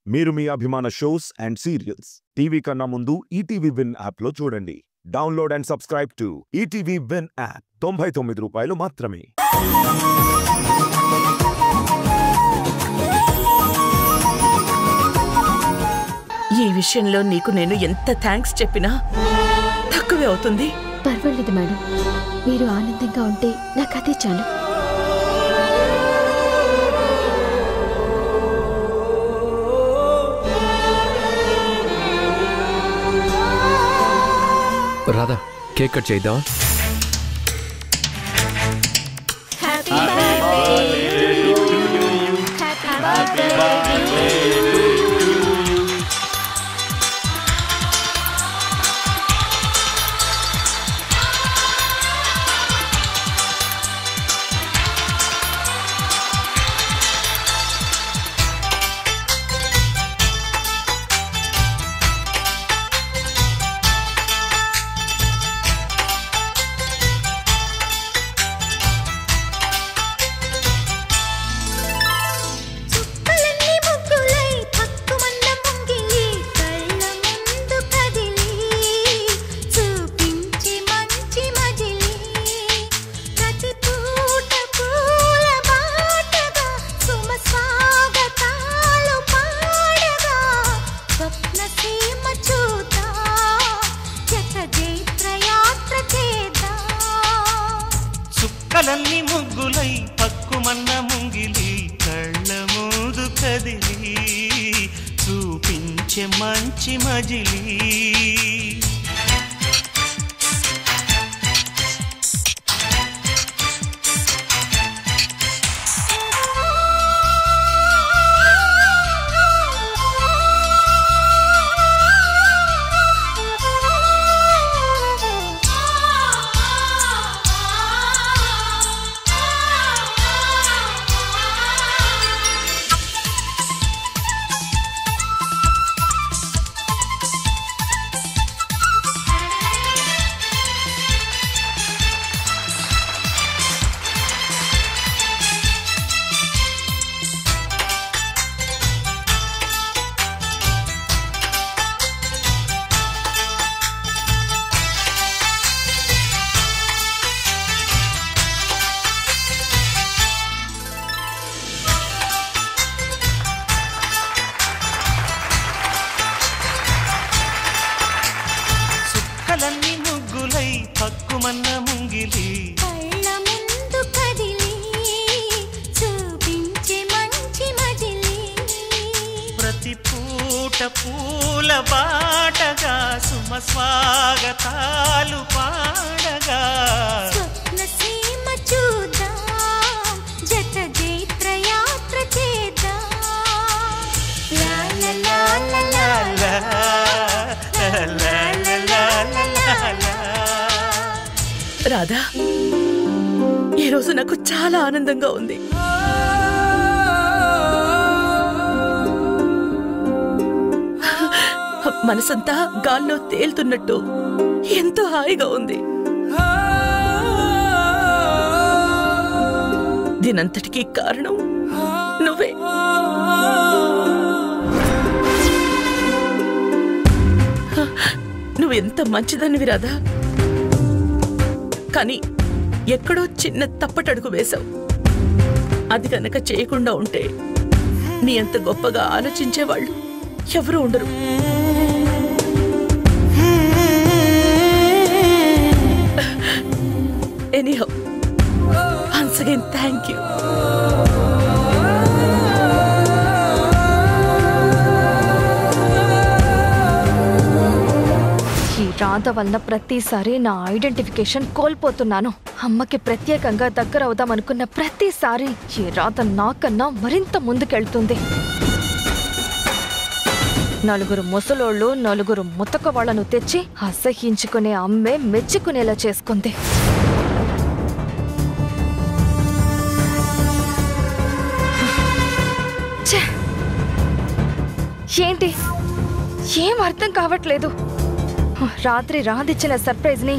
మీరు మీ అభిమాన shows and serials TV కన్నా ముందు ఈటీవీ విన్ యాప్ లో చూడండి. Download and subscribe to ETV win app. 99 రూపాయలు మాత్రమే. ఈ విషయంలో నీకు నేను ఎంత థ్యాంక్స్ చెప్పినా తక్కువే అవుతుంది. పర్వాలేదు మేడం, మీరు ఆనందంగా ఉంటే నాకు అదే చాలు. రాధా, కేక్ కట్ చేద్దామా? చుక్కలన్నీ ముగ్గులై పక్కుమన్న ముంగిలి కళ్ళ ముందు కదిలి చూపించే మంచి మజిలి చుక్కలన్నీ ముగ్గులై పక్కుమన్న ముంగిలి కళ్ళ ముందు కదిలి చూపించే మంచి మజిలి ప్రతి పూట పూల బాటగా సుమ స్వాగతాలు పాడగా స్వప్న సీమ చూద్దాం జత జైత్ర యాత్ర చేద్దాం లా లా లా లా లా లా రాధా, ఈరోజు నాకు చాలా ఆనందంగా ఉంది. మనసంతా గాల్లో తేలుతున్నట్టు ఎంతో హాయిగా ఉంది. దీనంతటికీ కారణం నువ్వే. నువ్వెంత మంచిదానివి రాధా, కానీ ఎక్కడో చిన్న తప్పటడుగు వేశావు. అది కనుక చేయకుండా ఉంటే నీ అంత గొప్పగా ఆలోచించేవాళ్ళు ఎవరూ ఉండరు. Anyhow, once again thank you. Radha వల్ల ప్రతిసారి నా ఐడెంటిఫికేషన్ కోల్పోతున్నాను. అమ్మకి ప్రత్యేకంగా దగ్గర అవుదామనుకున్న ప్రతిసారి ఈ రాధ నాకన్నా మరింత ముందుకెళ్తుంది. నలుగురు ముసలోళ్ళు, నలుగురు ముతక వాళ్లను తెచ్చి అసహించుకునే అమ్మే మెచ్చుకునేలా చేసుకుంది. ఏంటి, ఏం అర్థం కావట్లేదు. రాత్రి రాధిచ్చిన సర్ప్రైజ్ ని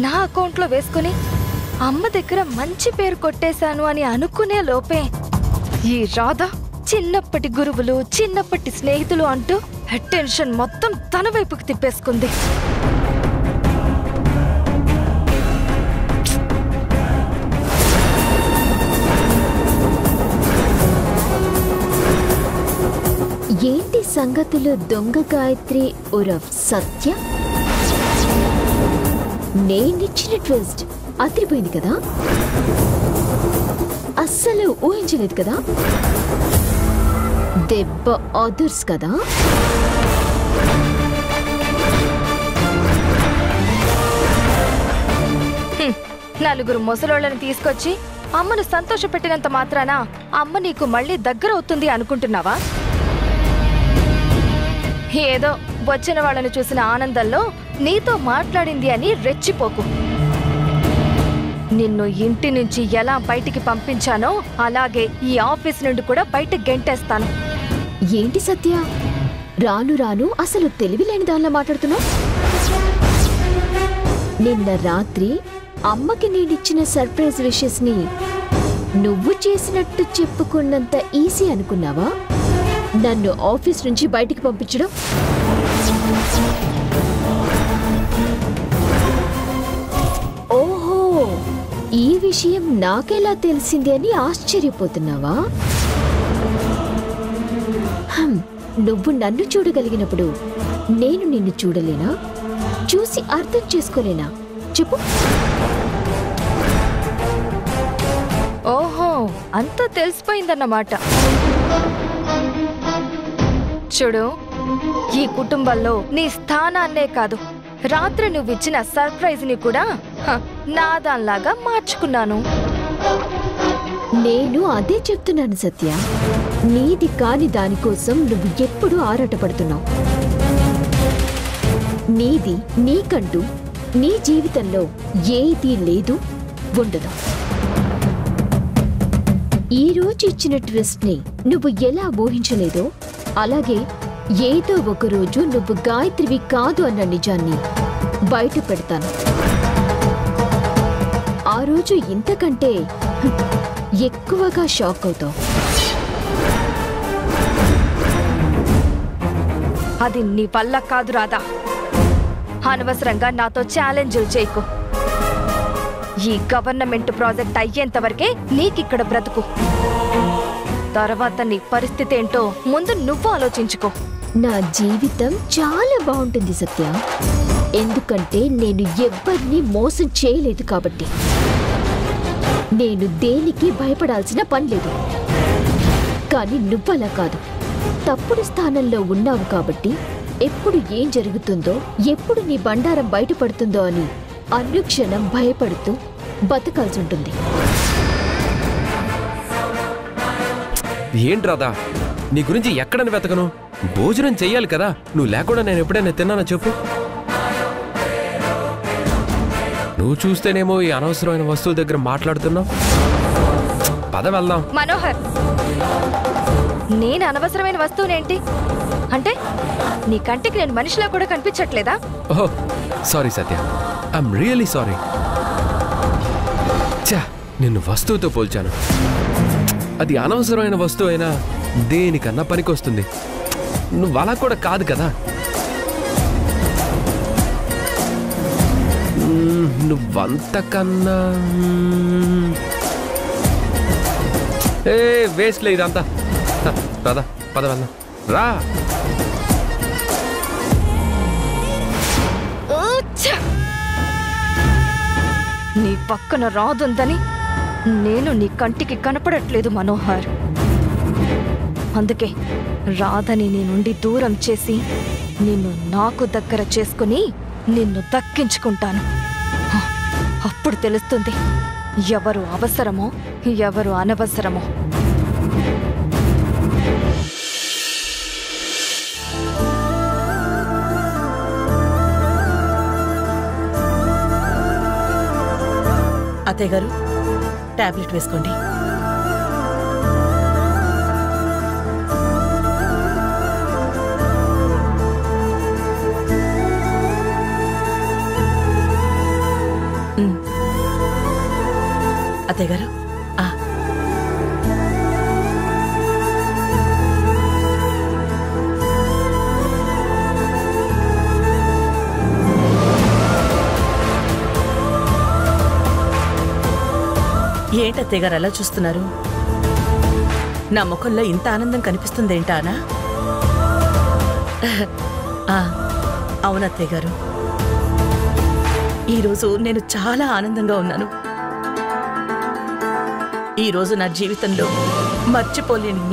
నా అకౌంట్లో వేసుకుని అమ్మ దగ్గర మంచి పేరు కొట్టేశాను అని అనుకునే లోపే ఈ రాధ చిన్నప్పటి గురువులు, చిన్నప్పటి స్నేహితులు అంటూ అటెన్షన్ మొత్తం తన వైపుకి తిప్పేసుకుంది. ఏంటి సంగతులు దొంగ గాయత్రి ఉరఫ్ సత్య? నేనిచ్చిన ట్విస్ట్ అదిరిపోయింది కదా, అస్సలు ఊహించలేదు కదా, దెబ్బ అదర్స్ కదా. నలుగురు ముసలోళ్ళని తీసుకొచ్చి అమ్మను సంతోషపెట్టినంత మాత్రాన అమ్మ నీకు మళ్ళీ దగ్గరవుతుంది అనుకుంటున్నావా? ఏదో వచ్చిన వాళ్ళని చూసిన ఆనందంలో నీతో మాట్లాడింది అని రెచ్చిపోకు. నిన్ను ఇంటి నుంచి ఎలా బయటికి పంపించానో అలాగే ఈ ఆఫీస్ నుండి కూడా బయటకు గెంటేస్తాను. ఏంటి సత్య, రాను రాను అసలు తెలివిలేని దానిలా మాట్లాడుతున్నావు? నిన్న రాత్రి అమ్మకి నేనిచ్చిన సర్ప్రైజ్ విషెస్ ని నువ్వు చేసినట్టు చెప్పుకున్నంత ఈజీ అనుకున్నావా నన్ను ఆఫీస్ నుంచి బయటికి పంపించడం? ఓహో, ఈ విషయం నాకెలా తెలిసింది అని ఆశ్చర్యపోతున్నావా? నువ్వు నన్ను చూడగలిగినప్పుడు నేను నిన్ను చూడలేనా? చూసి అర్థం చేసుకోలేనా? చెప్పు. ఓహో, అంతా తెలిసిపోయిందన్నమాట. చూడు, ఈ కుటుంబంలో నీ స్థానాన్నే కాదు, రాత్రి నువ్విచ్చిన సర్ప్రైజ్ ని కూడా నా దానిలాగా మార్చుకున్నాను. నేను అదే చెప్తున్నాను సత్య, నీది కాని దానికోసం నువ్వు ఎప్పుడూ ఆరాటపడుతున్నావు. నీది నీకంటూ నీ జీవితంలో ఏదీ లేదు, ఉండదు. ఈ రోజు ఇచ్చిన ట్విస్ట్ ని నువ్వు ఎలా ఊహించలేదో అలాగే ఏదో ఒక రోజు నువ్వు గాయత్రివి కాదు అన్న నిజాన్ని బయట పెడతాను. ఆ రోజు ఇంతకంటే ఎక్కువగా షాక్ అవుతావు. అది నీ వల్ల కాదు రాధా. అనవసరంగా నాతో ఛాలెంజ్లు చేయకు. ఈ గవర్నమెంట్ ప్రాజెక్ట్ అయ్యేంత వరకే నీకిక్కడ బ్రతుకు. తర్వాత నీ పరిస్థితి ఏంటో ముందు నువ్వు ఆలోచించుకో. నా జీవితం చాలా బాగుంటుంది సత్య, ఎందుకంటే నేను ఎవ్వరిని మోసం చేయలేదు కాబట్టి. నేను దేనికి భయపడాల్సిన పని లేదు. కానీ నువ్వలా కాదు, తప్పుడు స్థానంలో ఉన్నావు కాబట్టి ఎప్పుడు ఏం జరుగుతుందో, ఎప్పుడు నీ బండారం బయటపడుతుందో అని అనుక్షణం భయపడుతూ బతకాల్సి ఉంటుంది. ఏంటి రాదా, నీ గురించి ఎక్కడని వెతకను? భోజనం చెయ్యాలి కదా, నువ్వు లేకుండా నేను ఎప్పుడైనా తిన్నానా చెప్పు? నువ్వు చూస్తేనేమో ఈ అనవసరమైన వస్తువుల దగ్గర మాట్లాడుతున్నావు. పద వెళ్దాం. మనోహర్, నేను అనవసరమైన వస్తువునేంటి అంటే నీ కంటికి నేను మనిషిలా కూడా కనిపించట్లేదా? ఓహో sorry Satya, I'm really sorry. చా, నిన్ను వస్తువుతో పోల్చాను. అది అనవసరమైన వస్తువు అయినా దేనికన్నా పనికొస్తుంది. నువ్వు అలా కూడా కాదు కదా. నువ్వంతకన్నా వేస్ట్ లే ఇదంతా. రాదా, పద వెళ్దాం రా. నీ పక్కన రాదుందని నేను నీ కంటికి కనపడట్లేదు మనోహర్. అందుకే రాధని నీ నుండి దూరం చేసి నిన్ను నాకు దగ్గర చేసుకుని నిన్ను దక్కించుకుంటాను. అప్పుడు తెలుస్తుంది ఎవరు అవసరమో ఎవరు అనవసరమో. అత్తయ్య గారు, టాబ్లెట్ వేసుకోండి. అత్తయ్య గారు, ఏంటత్తయ్య గారు అలా చూస్తున్నారు? నా ముఖంలో ఇంత ఆనందం కనిపిస్తుందేంటానా? అవునత్తయ్య గారు, ఈరోజు నేను చాలా ఆనందంగా ఉన్నాను. ఈరోజు నా జీవితంలో మర్చిపోలేని